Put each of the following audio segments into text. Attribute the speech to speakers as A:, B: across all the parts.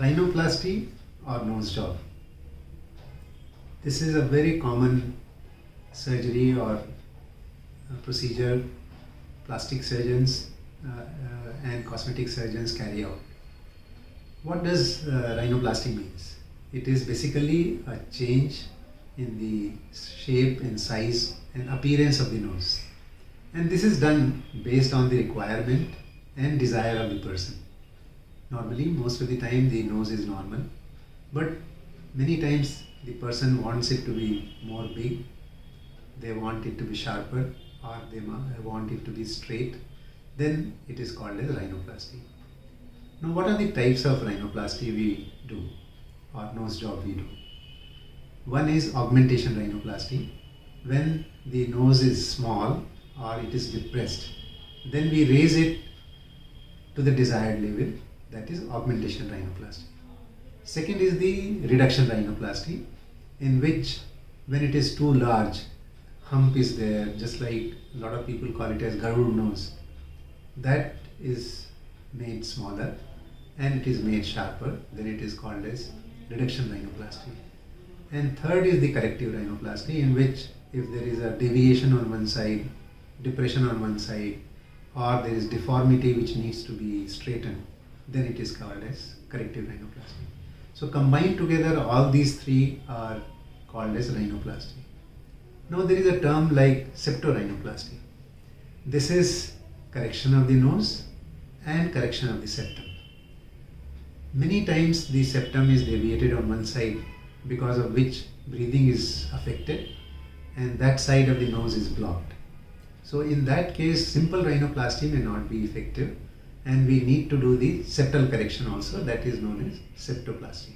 A: Rhinoplasty or nose job. This is a very common surgery or procedure plastic surgeons and cosmetic surgeons carry out. What does rhinoplasty means? It is basically a change in the shape and size and appearance of the nose. And this is done based on the requirement and desire of the person. Normally, most of the time the nose is normal, but many times the person wants it to be more big, they want it to be sharper, or they want it to be straight, then it is called as rhinoplasty. Now, what are the types of rhinoplasty we do or nose job we do? One is augmentation rhinoplasty. When the nose is small or it is depressed, then we raise it to the desired level, that is augmentation rhinoplasty. Second is the reduction rhinoplasty, in which when it is too large, hump is there, just like a lot of people call it as Garud nose, that is made smaller and it is made sharper, then it is called as reduction rhinoplasty. And third is the corrective rhinoplasty, in which if there is a deviation on one side, depression on one side, or there is deformity which needs to be straightened, then it is called as corrective rhinoplasty. So combined together, all these three are called as rhinoplasty. Now there is a term like septorhinoplasty. This is correction of the nose and correction of the septum. Many times the septum is deviated on one side, because of which breathing is affected and that side of the nose is blocked. So in that case, simple rhinoplasty may not be effective, and we need to do the septal correction also, that is known as septoplasty.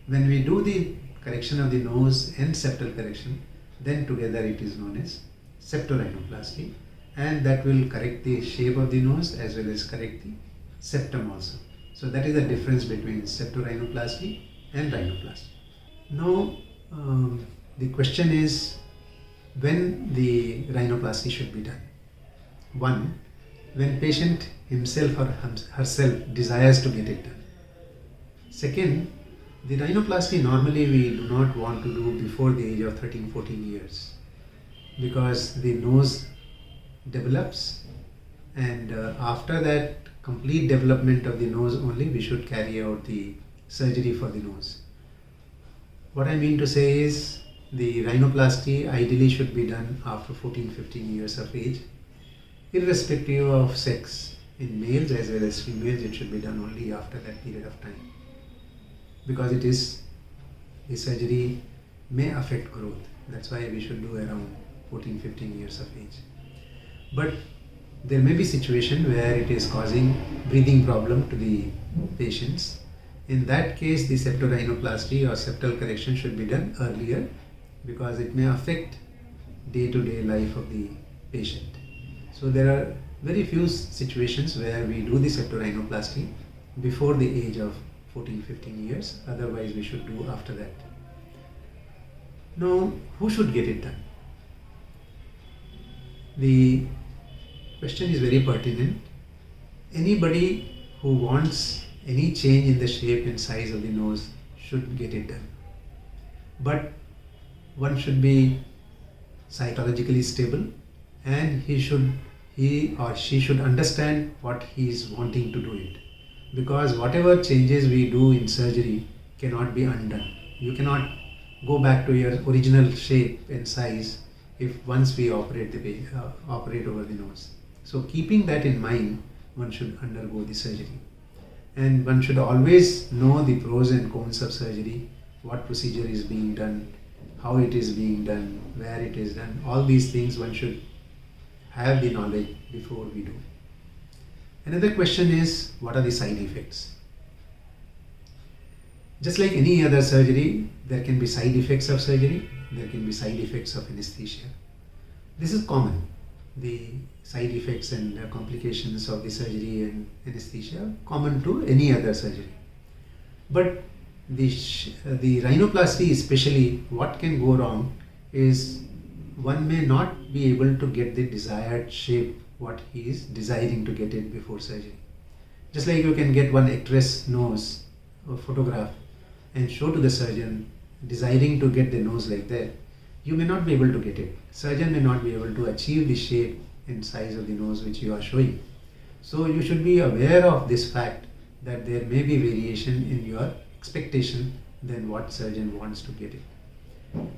A: When we do the correction of the nose and septal correction, then together it is known as septorhinoplasty, and that will correct the shape of the nose as well as correct the septum also. So that is the difference between septorhinoplasty and rhinoplasty. Now the question is when the rhinoplasty should be done. One, when patient himself or herself desires to get it done. Second, the rhinoplasty normally we do not want to do before the age of 13-14 years, because the nose develops, and after that complete development of the nose only we should carry out the surgery for the nose. What I mean to say is the rhinoplasty ideally should be done after 14-15 years of age, irrespective of sex. In males as well as females, it should be done only after that period of time, because it is, the surgery may affect growth. That's why we should do around 14-15 years of age. But there may be situation where it is causing breathing problem to the patients. In that case, the septorhinoplasty or septal correction should be done earlier, because it may affect day-to-day life of the patient. So there are very few situations where we do the septorhinoplasty before the age of 14-15 years, otherwise we should do after that. Now, who should get it done? The question is very pertinent. Anybody who wants any change in the shape and size of the nose should get it done. But one should be psychologically stable, and he or she should understand what he is wanting to do it. Because whatever changes we do in surgery cannot be undone. You cannot go back to your original shape and size if once we operate over the nose. So keeping that in mind, one should undergo the surgery. And one should always know the pros and cons of surgery, what procedure is being done, how it is being done, where it is done. All these things one should have the knowledge before we do. Another question is, what are the side effects? Just like any other surgery, there can be side effects of surgery, there can be side effects of anesthesia. This is common. The side effects and complications of the surgery and anesthesia common to any other surgery. But the rhinoplasty especially, what can go wrong is one may not be able to get the desired shape what he is desiring to get it before surgery. Just like you can get one actress nose a photograph and show to the surgeon desiring to get the nose like that, you may not be able to get it. Surgeon may not be able to achieve the shape and size of the nose which you are showing. So you should be aware of this fact that there may be variation in your expectation than what surgeon wants to get it.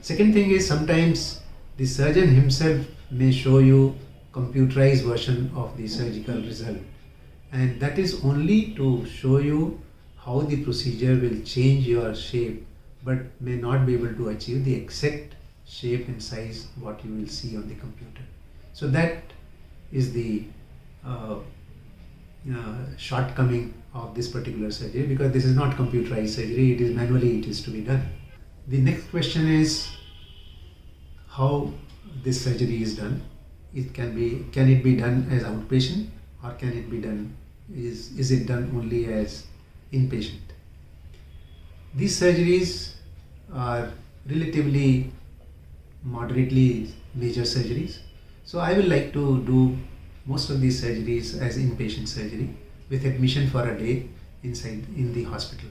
A: Second thing is, sometimes the surgeon himself may show you computerized version of the surgical result, and that is only to show you how the procedure will change your shape, but may not be able to achieve the exact shape and size what you will see on the computer. So that is the shortcoming of this particular surgery, because this is not computerized surgery, it is manually it is to be done. The next question is how this surgery is done. Can it be done as outpatient, or can it be done, is it done only as inpatient? These surgeries are relatively moderately major surgeries. So I will like to do most of these surgeries as inpatient surgery with admission for a day in the hospital.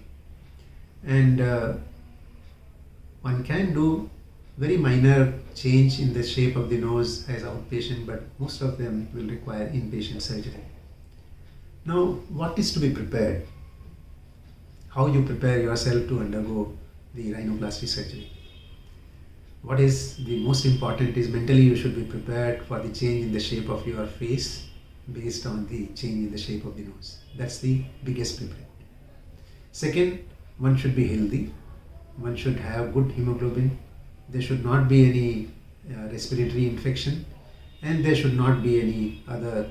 A: And one can do very minor change in the shape of the nose as outpatient, but most of them will require inpatient surgery. Now, what is to be prepared? How you prepare yourself to undergo the rhinoplasty surgery? What is the most important is, mentally you should be prepared for the change in the shape of your face based on the change in the shape of the nose. That's the biggest preparation. Second, one should be healthy. One should have good hemoglobin. There should not be any respiratory infection, and there should not be any other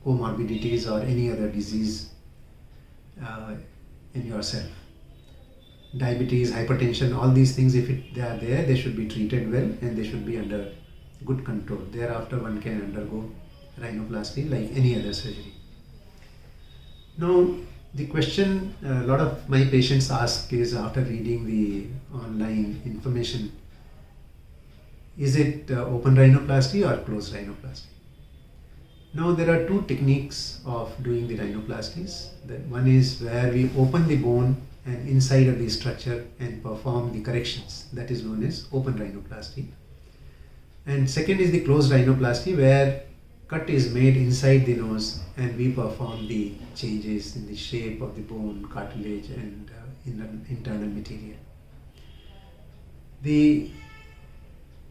A: comorbidities or any other disease in yourself. Diabetes, hypertension, all these things, if they are there, they should be treated well and they should be under good control. Thereafter, one can undergo rhinoplasty like any other surgery. Now, the question a lot of my patients ask is, after reading the online information, is it open rhinoplasty or closed rhinoplasty? Now, there are two techniques of doing the rhinoplasties. One is where we open the bone and inside of the structure and perform the corrections. That is known as open rhinoplasty. And second is the closed rhinoplasty, where cut is made inside the nose and we perform the changes in the shape of the bone, cartilage and internal material. The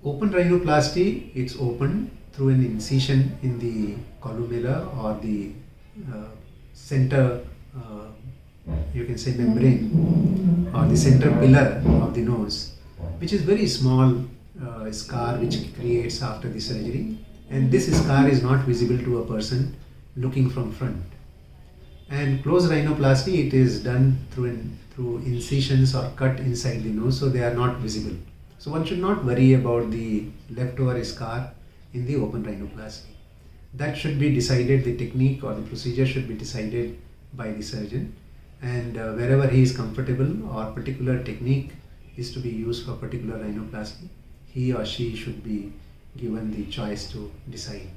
A: open rhinoplasty, it's opened through an incision in the columella or the center, you can say membrane, or the center pillar of the nose, which is very small scar which creates after the surgery, and this scar is not visible to a person looking from front. And closed rhinoplasty, it is done through incisions or cut inside the nose, so they are not visible. So one should not worry about the leftover scar in the open rhinoplasty. That should be decided, the technique or the procedure should be decided by the surgeon, and wherever he is comfortable or particular technique is to be used for particular rhinoplasty, he or she should be given the choice to decide.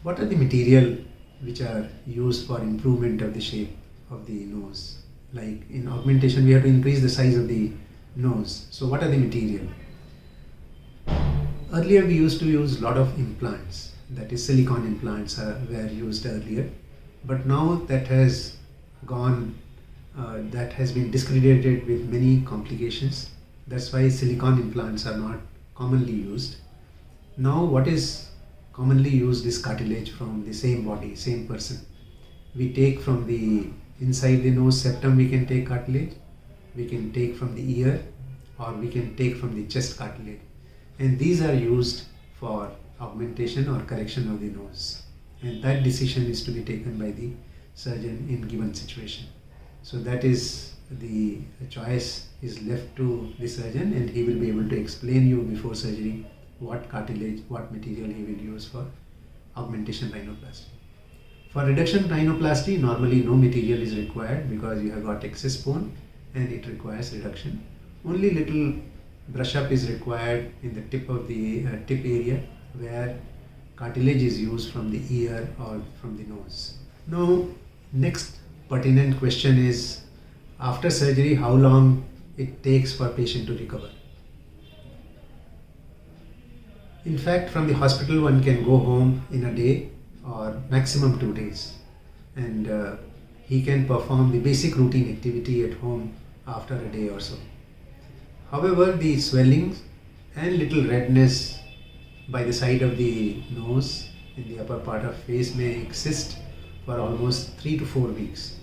A: What are the material which are used for improvement of the shape of the nose? Like in augmentation, we have to increase the size of the nose. So what are the material? Earlier we used to use a lot of implants, that is silicone implants were used earlier, but now that has gone, that has been discredited with many complications. That's why silicone implants are not commonly used. Now what is commonly used is cartilage from the same body, same person. We take from the inside the nose septum, we can take cartilage, we can take from the ear, or we can take from the chest cartilage. And these are used for augmentation or correction of the nose. And that decision is to be taken by the surgeon in given situation. So that is the choice is left to the surgeon, and he will be able to explain you before surgery what cartilage, what material he will use for augmentation rhinoplasty. For reduction rhinoplasty, normally no material is required because you have got excess bone and it requires reduction. Only little brush up is required in the tip of the tip area where cartilage is used from the ear or from the nose. Now, next pertinent question is, after surgery, how long it takes for patient to recover. In fact, from the hospital one can go home in a day or maximum 2 days, and he can perform the basic routine activity at home after a day or so. However, the swelling and little redness by the side of the nose in the upper part of face may exist for almost 3 to 4 weeks.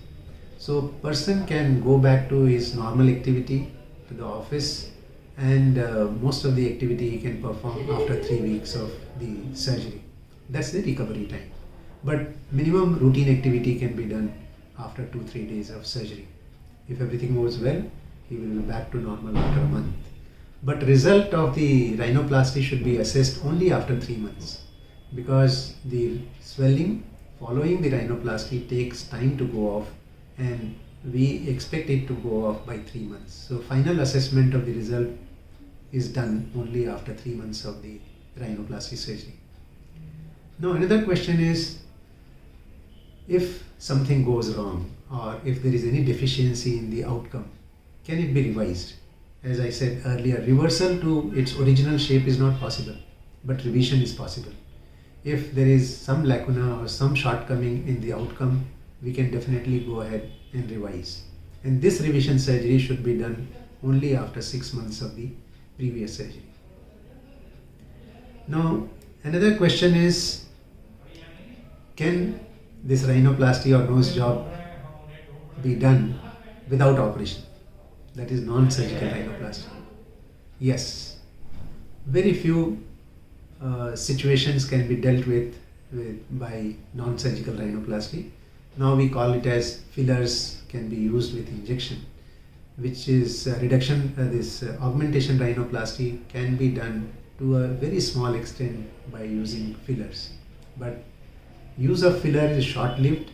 A: So person can go back to his normal activity, to the office, and most of the activity he can perform after 3 weeks of the surgery. That's the recovery time. But minimum routine activity can be done after 2-3 days of surgery. If everything goes well, he will be back to normal after a month. But result of the rhinoplasty should be assessed only after 3 months, because the swelling following the rhinoplasty takes time to go off, and we expect it to go off by 3 months. So final assessment of the result is done only after 3 months of the rhinoplasty surgery. Now another question is, if something goes wrong or if there is any deficiency in the outcome, can it be revised? As I said earlier, reversal to its original shape is not possible, but revision is possible. If there is some lacuna or some shortcoming in the outcome, we can definitely go ahead and revise. And this revision surgery should be done only after 6 months of the previous surgery. Now, another question is, can this rhinoplasty or nose job be done without operation? That is non-surgical rhinoplasty. Yes, very few situations can be dealt with by non-surgical rhinoplasty. Now we call it as fillers can be used with injection, which is this augmentation rhinoplasty can be done to a very small extent by using fillers. But use of filler is short-lived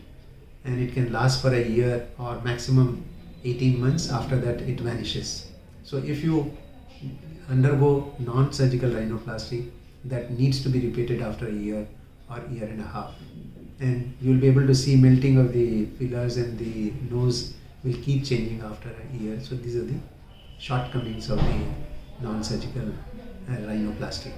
A: and it can last for a year or maximum 18 months. After that it vanishes. So if you undergo non-surgical rhinoplasty, that needs to be repeated after a year or year and a half, and you will be able to see melting of the fillers, and the nose will keep changing after a year. So these are the shortcomings of the non-surgical rhinoplasty.